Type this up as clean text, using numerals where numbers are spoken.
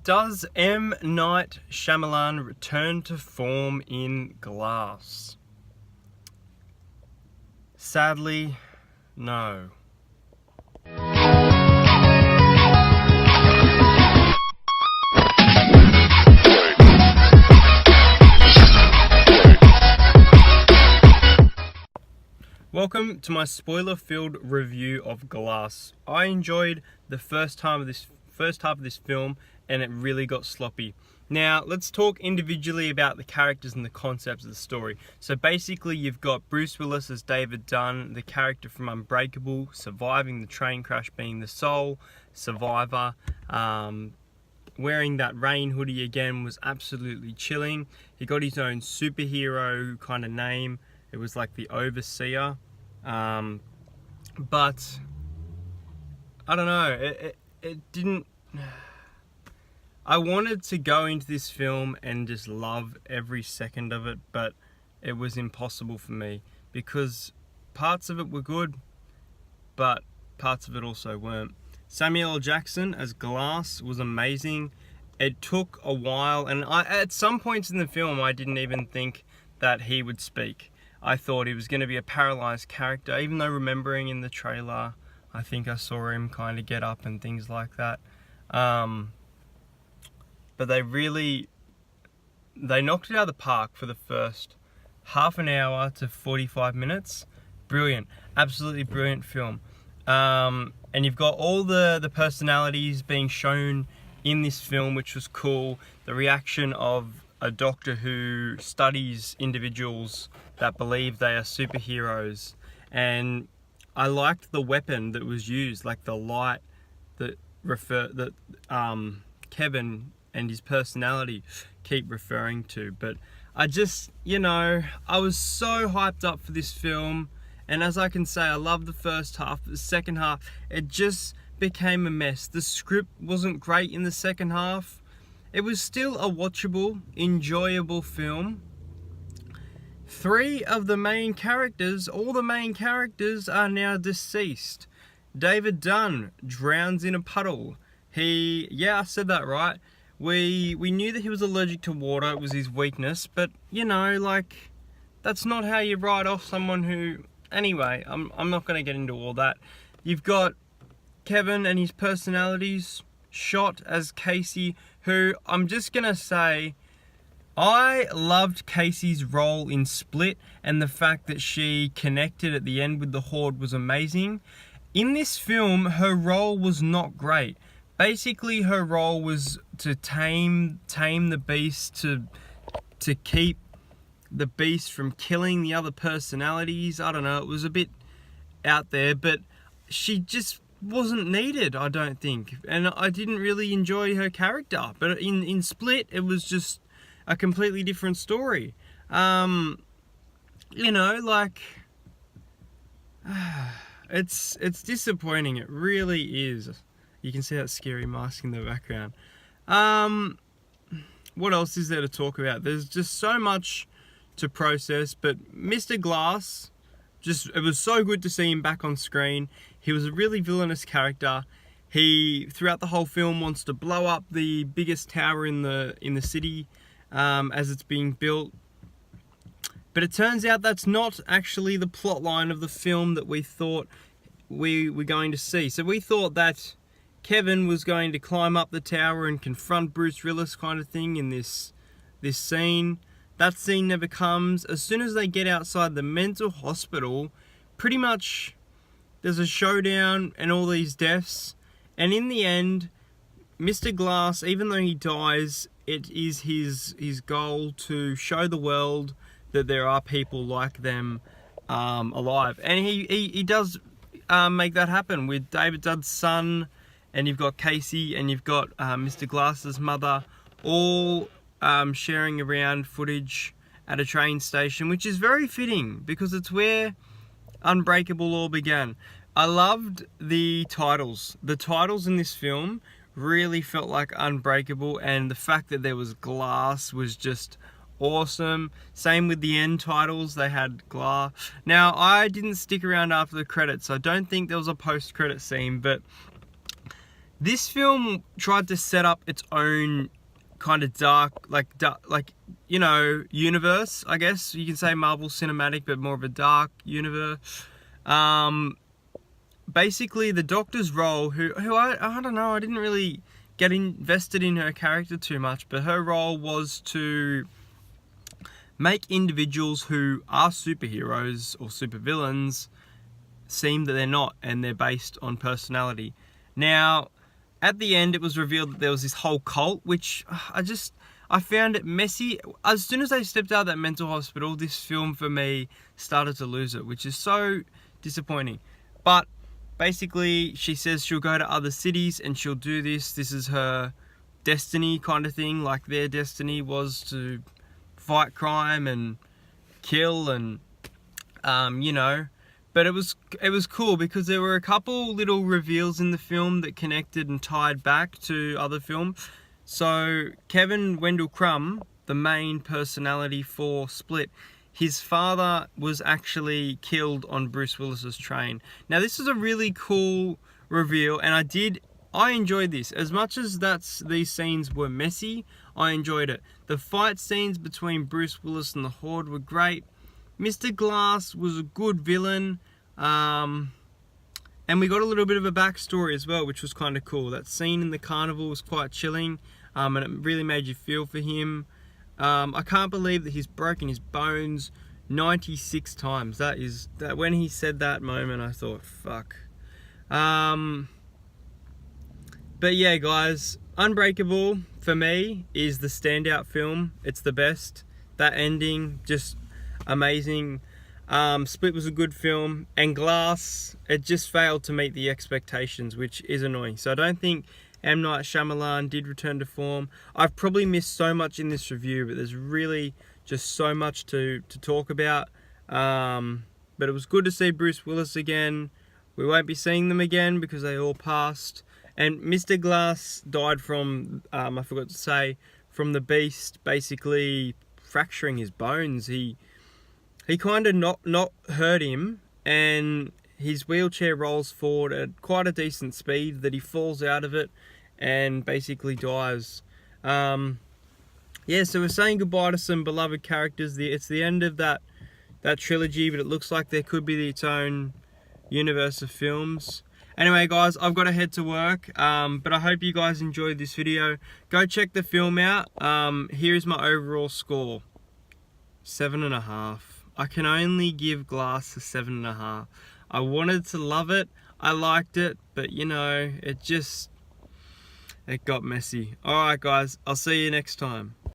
Does M. Night Shyamalan return to form in Glass? Sadly, no. Welcome to my spoiler-filled review of Glass. I enjoyed the first half of this film, and it really got sloppy. Now, let's talk individually about the characters and the concepts of the story. So basically, you've got Bruce Willis as David Dunn, the character from Unbreakable, surviving the train crash, being the sole survivor. Wearing that rain hoodie again was absolutely chilling. He got his own superhero kind of name. It was like the Overseer. But I don't know, it didn't. I wanted to go into this film and just love every second of it, but it was impossible for me because parts of it were good, but parts of it also weren't. Samuel L. Jackson as Glass was amazing. It took a while, and at some points in the film I didn't even think that he would speak. I thought he was going to be a paralyzed character, even though remembering in the trailer, I think I saw him kind of get up and things like that. But they knocked it out of the park for the first half an hour to 45 minutes. Brilliant, absolutely brilliant film. And you've got all the personalities being shown in this film, which was cool. The reaction of a doctor who studies individuals that believe they are superheroes, and I liked the weapon that was used, like the light that Kevin and his personality keep referring to. But I just, I was so hyped up for this film, and as I can say, I love the first half. The second half, it just became a mess. The script wasn't great in the second half. It was still a watchable, enjoyable film. All the main characters are now deceased. David Dunn drowns in a puddle. I said that right. We knew that he was allergic to water, it was his weakness, but that's not how you write off someone who... Anyway, I'm not going to get into all that. You've got Kevin and his personalities shot as Casey, who I'm just going to say, I loved Casey's role in Split, and the fact that she connected at the end with the Horde was amazing. In this film, her role was not great. Basically, her role was to tame the beast, to keep the beast from killing the other personalities. I don't know, it was a bit out there, but she just wasn't needed, I don't think. And I didn't really enjoy her character. But in Split, it was just a completely different story. It's disappointing. It really is. You can see that scary mask in the background. What else is there to talk about? There's just so much to process. But Mr. Glass, it was so good to see him back on screen. He was a really villainous character. He, throughout the whole film, wants to blow up the biggest tower in the city as it's being built. But it turns out that's not actually the plot line of the film that we thought we were going to see. So we thought that Kevin was going to climb up the tower and confront Bruce Willis kind of thing in this scene. That scene never comes. As soon as they get outside the mental hospital, pretty much there's a showdown and all these deaths. And in the end, Mr. Glass, even though he dies, it is his goal to show the world that there are people like them alive. And he does make that happen with David Dunn's son, and you've got Casey, and you've got Mr. Glass's mother, all sharing around footage at a train station, which is very fitting because it's where Unbreakable all began. I loved the titles. The titles in this film really felt like Unbreakable, and the fact that there was glass was just awesome. Same with the end titles, they had glass. Now, I didn't stick around after the credits, so I don't think there was a post-credit scene, but This film tried to set up its own kind of dark, you know, universe. I guess you can say Marvel Cinematic, but more of a dark universe. Basically, the Doctor's role, who I don't know, I didn't really get invested in her character too much, but her role was to make individuals who are superheroes or supervillains seem that they're not, and they're based on personality. Now, at the end, it was revealed that there was this whole cult, which I found it messy. As soon as they stepped out of that mental hospital, this film for me started to lose it, which is so disappointing. But basically, she says she'll go to other cities and she'll do this. This is her destiny kind of thing. Like, their destiny was to fight crime and kill and, you know. But it was cool because there were a couple little reveals in the film that connected and tied back to other films. So Kevin Wendell Crumb, the main personality for Split, his father was actually killed on Bruce Willis's train. Now, this is a really cool reveal, and I enjoyed this. As much as these scenes were messy, I enjoyed it. The fight scenes between Bruce Willis and the Horde were great. Mr. Glass was a good villain, and we got a little bit of a backstory as well, which was kind of cool. That scene in the carnival was quite chilling, and it really made you feel for him. I can't believe that he's broken his bones 96 times. That when he said that moment, I thought, fuck. But yeah, guys, Unbreakable for me is the standout film. It's the best. That ending, just amazing. Split was a good film, and Glass, it just failed to meet the expectations, which is annoying. So I don't think M. Night Shyamalan did return to form. I've probably missed so much in this review, but there's really just so much to talk about. But it was good to see Bruce Willis again. We won't be seeing them again because they all passed. And Mr. Glass died from, I forgot to say, from the Beast basically fracturing his bones. He kind of not hurt him, and his wheelchair rolls forward at quite a decent speed that he falls out of it and basically dies. Yeah, so we're saying goodbye to some beloved characters. It's the end of that trilogy, but it looks like there could be its own universe of films. Anyway, guys, I've got to head to work, but I hope you guys enjoyed this video. Go check the film out. Here is my overall score. 7.5. I can only give Glass a 7.5. I wanted to love it. I liked it, but you know, it got messy. Alright guys, I'll see you next time.